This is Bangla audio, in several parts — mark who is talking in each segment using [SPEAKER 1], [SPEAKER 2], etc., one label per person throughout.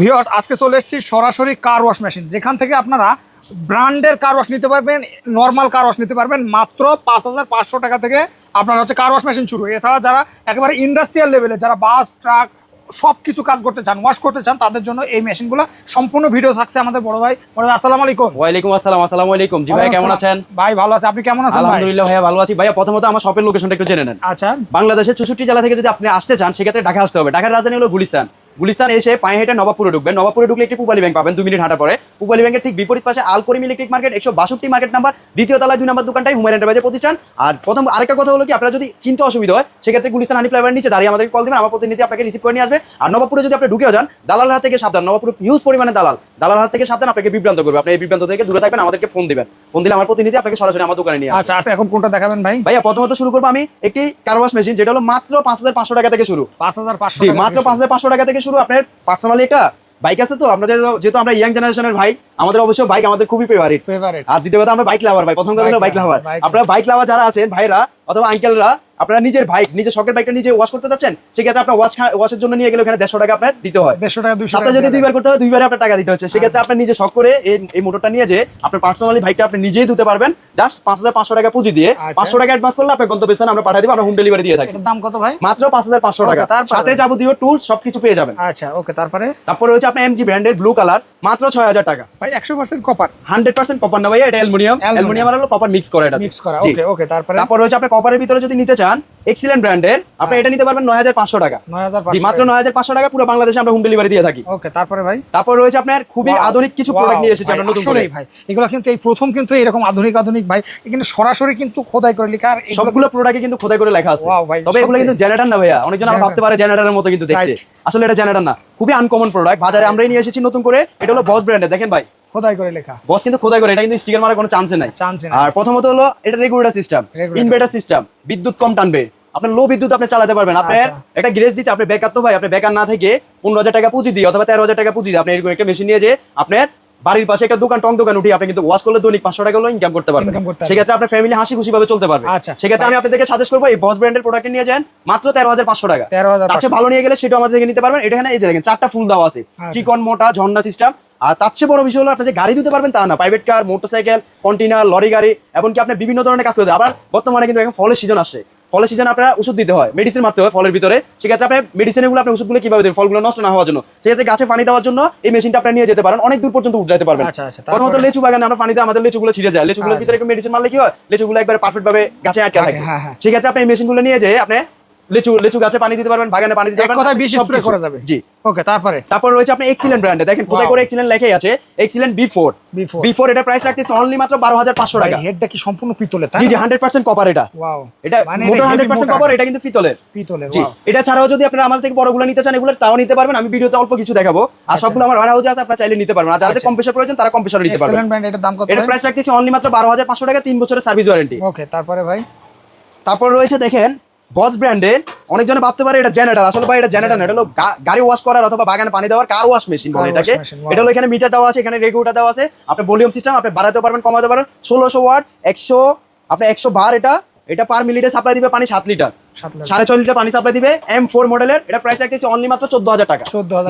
[SPEAKER 1] ভিউয়ার্স আজকে চলে এসেছি সরাসরি কার ওয়াশ মেশিন, যেখান থেকে আপনারা ব্র্যান্ডের কার ওয়াশ নিতে পারবেন, নর্মাল কার ওয়াশ নিতে পারবেন মাত্র ৫,৫০০ টাকা থেকে। আপনার হচ্ছে কার ওয়াশ মেশিন শুরু। এছাড়া যারা একেবারে ইন্ডাস্ট্রিয়াল লেভেলে, যারা বাস ট্রাক সব কিছু কাজ করতে চান, ওয়াশ করতে চান, তাদের জন্য এই মেশিনগুলো সম্পূর্ণ ভিডিও থাকছে। আমাদের বড় ভাই আসসালামু আলাইকুম।
[SPEAKER 2] ওয়ালাইকুম আসসালাম। আসসালামু আলাইকুম। জি ভাই, কেমন আছেন?
[SPEAKER 1] ভাই ভালো আছে, আপনি কেমন আছেন?
[SPEAKER 2] আলহামদুলিল্লাহ ভাইয়া ভালো আছি। ভাইয়া প্রথমত আমার শপের লোকেশনটা একটু জেনে নেন।
[SPEAKER 1] আচ্ছা,
[SPEAKER 2] বাংলাদেশের 64 জেলা থেকে যদি আপনি আসতে চান সেক্ষেত্রে ঢাকা আসতে হবে। ঢাকার রাজধানী হলো গুলিস্তান। গুলিস্তান এসে পায়ে হেঁটে নবাবপুরে ঢুকবেন। নবাবপুরে ঢুকলে একটি পূবালী ব্যাংক পাবেন, 2 মিনিট হাঁটা পরে। পূবালী ব্যাংকের ঠিক বিপরীত পাশে আল করিম ইলেকট্রিক মার্কেট 162 মার্কেট নাম্বার, দ্বিতীয় তলায় 2 নম্বর দোকানটাই হুমায়ুন এন্টারপ্রাইজের প্রতিষ্ঠান। আর প্রথম আরেকটা কথা হলো কি, আপনারা যদি চিন্তা অসুবিধা হয় সেক্ষেত্রে গুলিস্তান হানি ফ্লাইওভারের নিচে দাঁড়িয়ে আমাদেরকে কল দিবেন, আমার প্রতিনিধি আপনাকে রিসিভ করে নিয়ে আসবে। আর নবাবপুরে যদি আপনি ঢুকেও যান, দালাল হাত থেকে সাবধান। নবাবপুরে হিউজ পরিমাণে দালাল হাত থেকে সাবধান, আপনাকে বিভ্রান্ত করবে। আপনি এই বিভ্রান্ত থেকে দূরে থাকবেন, আমাদেরকে ফোন দিবেন। ফোন দিলে আমার প্রতিনিধি আপনাকে সরাসরি আমার দোকানে নিয়ে আসবে।
[SPEAKER 1] আচ্ছা, এখন কোনটা দেখাবেন ভাই?
[SPEAKER 2] ভাইয়া প্রথমত শুরু করবো আমি একটি কার ওয়াশ মেশিন, যেটা হলো মাত্র 5,500 টাকা থেকে শুরু।
[SPEAKER 1] ৫,৫০০
[SPEAKER 2] জি, মাত্র 5,500 টাকা থেকে শুরু। আপনার পার্সোনালি একটা বাইক আছে তো, আমরা যেহেতু আমরা ইয়াং জেনারেশনের ভাই, আমাদের অবশ্যই বাইক আমাদের খুবই ফেভারিট। আর দ্বিতীয় কথা আমরা বাইক লাভার ভাই। প্রথম কথা হলো বাইক লাভার। আপনারা বাইক লাভার যারা আছেন ভাইরা অথবা আঙ্কেলরা, আপনারা নিজের বাইক, নিজের শখের বাইকটা নিজে ওয়াশ করতে যাচ্ছেন, সেক্ষেত্রে আপনার ওয়াশের জন্য নিয়ে গেলে ওখানে 150 টাকা আপনার দিতে হয়।
[SPEAKER 1] 150 টাকা, 200
[SPEAKER 2] টাকা যদি 2 বার করতে হয়, 2 বারে আপনার টাকা দিতে হচ্ছে। সেক্ষেত্রে আপনি নিজে শখ করে এই মোটরটা নিয়ে যে আপনার পার্সোনালি বাইকটা আপনি নিজেই ধুতে পারবেন। জাস্ট 5,500 টাকা পুঁজি দিয়ে 500 টাকা অ্যাডভান্স করলে আপনার গন্তব্যস্থানে আমরা পাঠিয়ে দিব। আমরা হোম ডেলিভারি দিয়ে থাকি।
[SPEAKER 1] দাম কত ভাই?
[SPEAKER 2] মাত্র 5,500 টাকা, সাথে যাবতীয় টুলস সবকিছু পেয়ে যাবেন।
[SPEAKER 1] আচ্ছা, ওকে। তারপরে
[SPEAKER 2] হচ্ছে আপনার এমজি ব্র্যান্ডের ব্লু কালার, মাত্র 6,000 টাকা।
[SPEAKER 1] ভাই 100% কপার?
[SPEAKER 2] 100% কপার না ভাইয়া, এটা অ্যালুমিনিয়াম আর হলো কপার মিক্স করা। এটা
[SPEAKER 1] মিক্স করা। ওকে। তারপরে
[SPEAKER 2] হচ্ছে আপনি কপারের ভিতরে যদি নিতে চান এক্সিলেন্ট ব্র্যান্ডের, আপনি এটা নিতে পারবেন 9,500 টাকা।
[SPEAKER 1] 9,500?
[SPEAKER 2] জি, মাত্র 9,500 টাকা। পুরো বাংলাদেশে আমরা হোম ডেলিভারি দিয়ে থাকি।
[SPEAKER 1] ওকে, তারপরে ভাই?
[SPEAKER 2] তারপর রয়েছে আপনার খুবই আধুনিক কিছু প্রোডাক্ট নিয়ে এসেছি আমরা নতুন করে।
[SPEAKER 1] ভাই এগুলো কিন্তু এই প্রথম কিন্তু এরকম আধুনিক ভাই, কিন্তু সরাসরি কিন্তু খোদাই করে লেখা। আর
[SPEAKER 2] সবগুলো প্রোডাক্টে কিন্তু খোদাই করে লেখা আছে। তবে এগুলো কিন্তু জেনারেটর না ভাইয়া। অনেকজন আমরা ভাবতে পারে জেনারেটরের মতো কিন্তু দেখতে, আসলে এটা জেনারেটর না। খুবই আনকমন প্রোডাক্ট, বাজারে আমরাই নিয়ে এসেছি নতুন করে। এটা হলো বস ব্র্যান্ডের। দেখেন ভাই,
[SPEAKER 1] খোদাই করে লেখা।
[SPEAKER 2] বস কিন্তু খোদাই করে, এটা কিন্তু স্টিকার মারার কোনো চান্স নাই। আর প্রথমত হলো এটা রেগুলেটর সিস্টেম, ইনভার্টার সিস্টেম, বিদ্যুৎ কম টানবে। আপনার লো বিদ্যুৎ আপনি চালাতে পারবেন। আপনার একটা গ্যারেজ দিতে আপনি বেকার তো ভাই, আপনি বেকার না থেকে 15,000 টাকা পুঁজি দিয়ে অথবা 13,000 টাকা পুঁজি দিয়ে আপনি এরকম একটা মেশিন নিয়ে যে আপনার বাড়ির পাশে একটা দোকান উঠে আপনি কিন্তু ওয়াশ করলে দৈনিক 500 টাকা হলো ইনকাম করতে পারবেন। সেক্ষেত্রে আপনার ফ্যামিলি হাসি খুশি ভাবে চলতে পারবে। সেক্ষেত্রে আমি আপনাদেরকে সাজেস্ট করবো এই বস ব্র্যান্ডের প্রোডাক্ট নিয়ে যান, মাত্র 13,500 টাকা। তার চেয়ে ভালো নিয়ে গেলে সেটা আমাদের থেকে নিতে পারবেন। এটা এখানে এই যে দেখেন 4টা ফুল দেওয়া আছে, চিকন মোটা ঝর্ণা সিস্টেম। আর তার চেয়ে বড় বিষয় হলো আপনি যে গাড়ি দিতে পারবেন তা না, private car, motorcycle, container, lorry গাড়ি, এমনকি আপনি বিভিন্ন ধরনের কাজ করতে। আবার বর্তমানে কিন্তু এখন ফলের সিজন আসছে, ফলের সিজন আপনারা ওষুধ দিতে হয়, মেডিসিন মারতে হয় ফলের ভিতরে। সেক্ষেত্রে আপনি মেডিসিনগুলো আপনি ওষুধগুলো কিভাবে দেবেন ফলগুলো নষ্ট না হওয়ার জন্য, সেক্ষেত্রে গাছে পানি দেওয়ার জন্য এই মেশিনটা আপনি নিয়ে যেতে পারেন, অনেক দূর পর্যন্ত উঠাতে পারবেন। প্রথমত লেচু বাগানে আমরা পানিতে আমাদের লেচুগুলো ছিঁড়ে যায়, লেচুগুলোর ভিতরে একটু মেডিসিন মারলে কি হয়, লেচুগুলো একবার পারফেক্ট ভাবে গাছে আটকে থাকে। সেক্ষেত্রে আপনি এই মেশিনগুলো নিয়ে যেয়ে আপনি লেচু গাছে পানি দিতে পারবেন, বাগানে পানি দিতে পারবেন,
[SPEAKER 1] কথায় বেশি স্প্রে করা যাবে।
[SPEAKER 2] জি,
[SPEAKER 1] ওকে। তারপর
[SPEAKER 2] রয়েছে আপনি এক্সিলেন্ট ব্র্যান্ডে। দেখেন খোদাই করে এক্সিলেন্ট লেখাই আছে, এক্সিলেন্ট B4। এটা প্রাইস রাখতেছে অনলি মাত্র 12,500 টাকা।
[SPEAKER 1] হেডটা কি সম্পূর্ণ পিতলের?
[SPEAKER 2] জি, 100% কপার। এটা
[SPEAKER 1] ওয়াও,
[SPEAKER 2] এটা মোটর 100% কপার, এটা কিন্তু পিতলের। জি, এটা ছাড়াও যদি আপনারা আমাদের থেকে বড়গুলো নিতে চান, এগুলো তাও নিতে পারবেন। আমি ভিডিওতে অল্প কিছু দেখাবো। আর সবগুলো আমার ওয়ার হাউসে আছে, আপনারা চাইলে নিতে পারবেন। আর যাদের কম্প্রেসার প্রয়োজন তারা কম্প্রেসার নিতে পারবেন।
[SPEAKER 1] এক্সিলেন্ট ব্র্যান্ড, এটার দাম কত?
[SPEAKER 2] এটা প্রাইস রাখতেছে অনলি মাত্র 12,500 টাকা, 3 বছরের সার্ভিস ওয়ারেন্টি।
[SPEAKER 1] ওকে, তারপরে ভাই?
[SPEAKER 2] তারপর রয়েছে দেখেন বস ব্র্যান্ডের। অনেকজনে ভাবতে পারে এটা জেনারেটর, আসলে ভাই এটা জেনারেটর না, এটা হলো গাড়ি ওয়াশ করার অথবা বাগানে পানি দেওয়ার কার ওয়াশ মেশিন বলে এটাকে। এটা হলো এখানে মিটার দেওয়া আছে, এখানে রেগুলেটর দেওয়া আছে, আপনি ভলিউম সিস্টেম, আপনি বাড়াতে পারবেন, কমাতে পারবেন। 1600 ওয়াট, 100 বার। এটা পার মিনিটে সাপ্লাই দিবে পানি 7 লিটার, 6.5 লিটার পানি সাপ্লাই দিবে। M4 মডেলের। এটা প্রাইস রাখতেছে অনলি মাত্র 14,000 টাকা।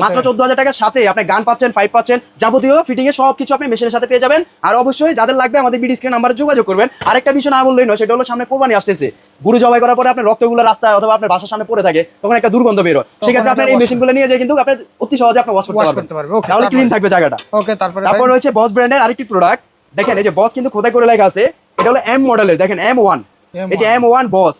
[SPEAKER 2] মাত্র 14,000 টাকার সাথে আপনি গান পাচ্ছেন, পাইপ পাচ্ছেন, যাবতীয় ফিটিং এর সবকিছু আপনি মেশিনের সাথে পেয়ে যাবেন। আর অবশ্যই যাদের লাগবে আমাদের ভিডিও স্ক্রিন নাম্বারে যোগাযোগ করবেন। আরেকটা বিষয় না বললেই নয়, সেটা হলো সামনে কোরবানি আসতেছে। গরু জবাই করার পরে আপনার রক্তগুলো রাস্তায় অথবা আপনার বাসার সামনে পড়ে থাকে, তখন একটা দুর্গন্ধ বের হয়। সেক্ষেত্রে আপনার এই মেশিনগুলো নিয়ে যায় কিন্তু আপনি অতি সহজে আপনি ওয়াশ করতে পারবেন, তাহলে ক্লিন থাকবে জায়গাটা।
[SPEAKER 1] ওকে,
[SPEAKER 2] তারপর রয়েছে বস ব্র্যান্ডের আরেকটি প্রোডাক্ট। দেখেন এই যে বস কিন্তু খোদাই করে লেখা আছে, এটা হলো M মডেলের। দেখেন M1, এই যে M1 বস।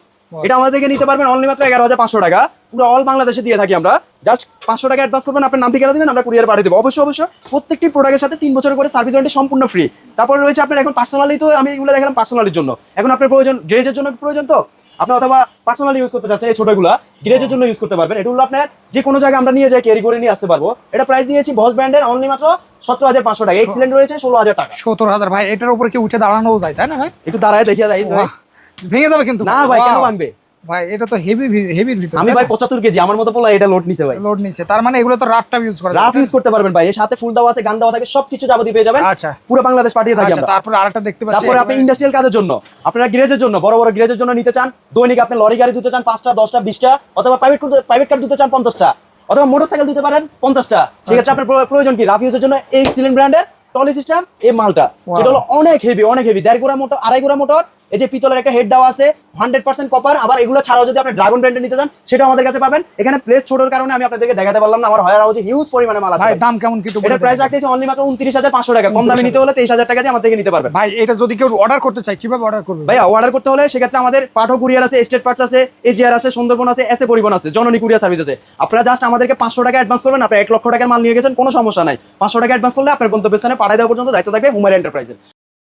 [SPEAKER 2] এটা আমাদের থেকে নিতে পারবেন অনলি মাত্র 11,500 টাকা। পুরো অল বাংলাদেশে দিয়ে থাকি আমরা। জাস্ট 500 টাকা অ্যাডভান্স করবেন, আপনার নাম ঠিকানা দিবেন, আমরা কুরিয়ার পাঠিয়ে দেবো। অবশ্যই প্রত্যেকটি প্রোডাক্টের সাথে 3 বছর করে সার্ভিস ওয়ারেন্টি সম্পূর্ণ ফ্রি। তারপর রয়েছে আপনার এখন পার্সোনালি, তো আমি এগুলো দেখালাম পার্সোনালির জন্য। এখন আপনার প্রয়োজন গ্যারেজের জন্য প্রয়োজন, তো আপনি অথবা পার্সোনালি ইউজ করতে চাচ্ছেন, এই ছোটগুলো গ্যারেজের জন্য ইউজ করতে পারবেন। এটা হলো আপনার যে কোনো জায়গায় আমরা নিয়ে যাই, ক্যারি করে নিয়ে আসতে পারবো। এটা প্রাইস দিয়েছি বস ব্র্যান্ডের অনলি মাত্র 17,500 টাকা। এক্সিলেন্ট রয়েছে 16,000 টাকা।
[SPEAKER 1] 17,000 ভাই, এটার উপরে কি উঠে দাঁড়ানো যায়, তাই না ভাই?
[SPEAKER 2] একটু দাঁড়ায় দেখিয়ে দেয়,
[SPEAKER 1] ভেঙে যাবে কিন্তু
[SPEAKER 2] না ভাই, কেন ভাঙবে
[SPEAKER 1] ভাই? এটা তো হেভির ভিতর।
[SPEAKER 2] আমি ভাই 75 কেজি, আমার মতো পোলা এটা লোড নিছে ভাই।
[SPEAKER 1] লোড নিছে, তার মানে এগুলো তো রাফ ইউজ করা,
[SPEAKER 2] রাফ ইউজ করতে পারবেন ভাই। এর সাথে ফুল দেওয়া আছে, গান দেওয়া থাকে, সবকিছু যাবতীয় পেয়ে যাবেন।
[SPEAKER 1] আচ্ছা,
[SPEAKER 2] পুরো বাংলাদেশ পাঠিয়ে থাকি আমরা।
[SPEAKER 1] তারপর আরেকটা দেখতে পাচ্ছি,
[SPEAKER 2] তারপর আপনি ইন্ডাস্ট্রিয়াল কাজের জন্য, আপনারা গ্যারেজের জন্য, বড় বড় গ্যারেজের জন্য নিতে চান, দৈনিক আপনি লরি গাড়ি ধুতে চান 5টা, 10টা, 20টা, অথবা প্রাইভেট কার ধুতে চান 50টা, অথবা মোটরসাইকেল দিতে পারেন 50টা। সেক্ষেত্রে আপনার প্রয়োজন কি রাফ ইউজের জন্য এই এক্সিলেন্ট ব্র্যান্ডের টলি সিস্টেম এই মালটা, যেটা হলো অনেক হেভি, অনেক হেভি, 1.5 গোড়া মোটর, 2.5 গোড়া মোটর। এই যে পিতলের একটা হেড দেওয়া আছে, 100% কপার। আবার এগুলো ছাড়াও যদি আপনি ড্রাগন ব্র্যান্ডের নিতে চান সেটাও আমাদের কাছে পাবেন। এখানে প্লেস ছোটর কারণে আমি আপনাদেরকে দেখাতে পারলাম না, আমার হয়ার হাউসে হিউজ পরিমাণে মাল আছে।
[SPEAKER 1] ভাই দাম কেমন কি?
[SPEAKER 2] এটা প্রাইস রাখতেছি অনলি মাত্র 29,500 টাকা। কম দামে নিতে হলে 23,000 টাকা দিয়ে আমাদের থেকে নিতে পারবেন।
[SPEAKER 1] ভাই এটা যদি কেউ অর্ডার করতে চায় কিভাবে অর্ডার করবে?
[SPEAKER 2] ভাই অর্ডার করতে হলে সেক্ষেত্রে আমাদের পাঠক কুরিয়ার আছে, স্টেট পার্টস আছে, এজিআর আছে, সুন্দরবন আছে, এসএ পরিবহন আছে, জননী কুরিয়ার সার্ভিস আছে। আপনারা জাস্ট আমাদেরকে 500 টাকা অ্যাডভান্স করবেন, আপনি 1 লক্ষ টাকার মাল নিয়ে গেছেন, কোনো সমস্যা নাই। 500 টাকা অ্যাডভান্স করলে আপনার গন্তব্যস্থানে পাঠিয়ে দেওয়া পর্যন্ত দায়িত্ব থাকবে হুমায়রা এন্টারপ্রাইজের।